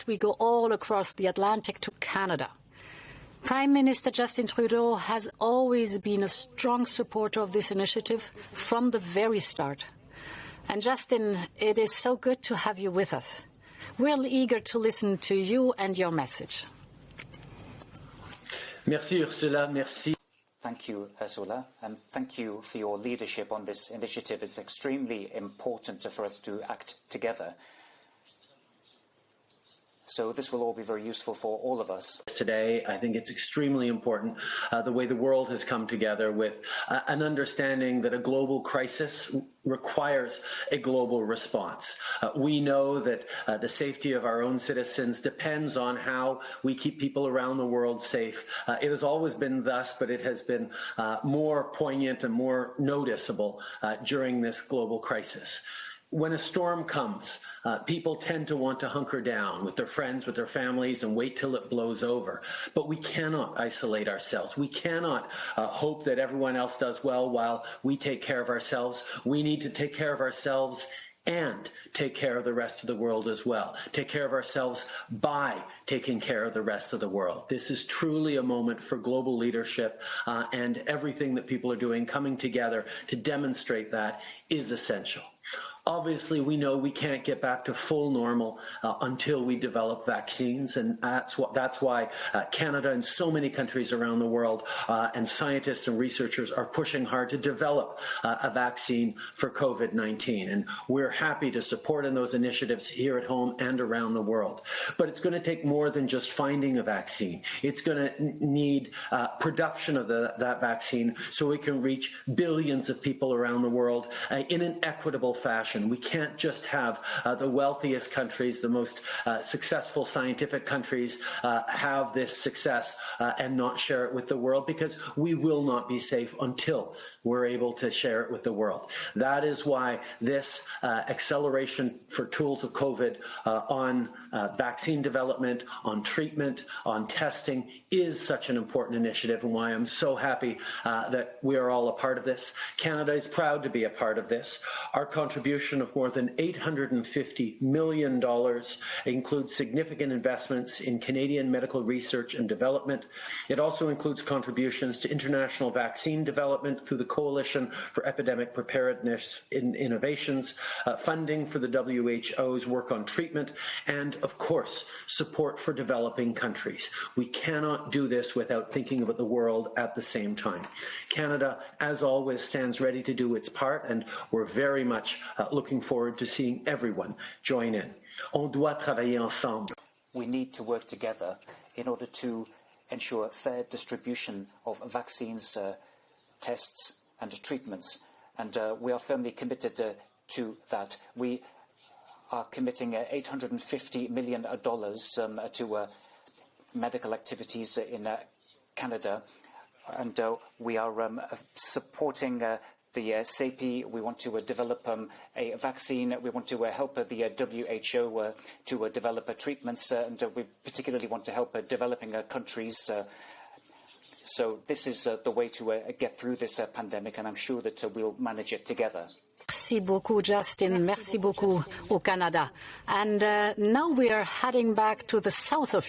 we go all across the Atlantic to Canada. Prime Minister Justin Trudeau has always been a strong supporter of this initiative from the very start. And Justin, it is so good to have you with us. We're eager to listen to you and your message. Merci, Ursula. Merci. Thank you, Ursula, and thank you for your leadership on this initiative. It's extremely important for us to act together. So this will all be very useful for all of us. Today, I think it's extremely important the way the world has come together with an understanding that a global crisis requires a global response. We know that the safety of our own citizens depends on how we keep people around the world safe. It has always been thus, but it has been more poignant and more noticeable during this global crisis. When a storm comes, people tend to want to hunker down with their friends, with their families, and wait till it blows over. But we cannot isolate ourselves. We cannot hope that everyone else does well while we take care of ourselves. We need to take care of ourselves and take care of the rest of the world as well. Take care of ourselves by taking care of the rest of the world. This is truly a moment for global leadership, and everything that people are doing, coming together to demonstrate that, is essential. Obviously, we know we can't get back to full normal until we develop vaccines, and that's why Canada and so many countries around the world and scientists and researchers are pushing hard to develop a vaccine for COVID-19. And we're happy to support in those initiatives here at home and around the world. But it's going to take more than just finding a vaccine. It's going to need production of that vaccine so we can reach billions of people around the world in an equitable fashion. We can't just have the wealthiest countries, the most successful scientific countries have this success and not share it with the world, because we will not be safe until we're able to share it with the world. That is why this acceleration for tools of COVID on vaccine development, on treatment, on testing is such an important initiative, and why I'm so happy that we are all a part of this. Canada is proud to be a part of this. Our contribution of more than $850 million includes significant investments in Canadian medical research and development. It also includes contributions to international vaccine development through the Coalition for Epidemic Preparedness in Innovations, funding for the WHO's work on treatment, and, of course, support for developing countries. We cannot do this without thinking about the world at the same time. Canada, as always, stands ready to do its part, and we're very much looking forward to seeing everyone join in. On doit travailler ensemble. We need to work together in order to ensure fair distribution of vaccines, tests and treatments, and we are firmly committed to that. We are committing $850 million to medical activities in Canada, and we are supporting the CEPI. We want to develop a vaccine. We want to help the WHO to develop treatments, and we particularly want to help developing countries. So this is the way to get through this pandemic, and I'm sure that we'll manage it together. Merci beaucoup, Justin. Merci beaucoup au Canada. And now we are heading back to the south of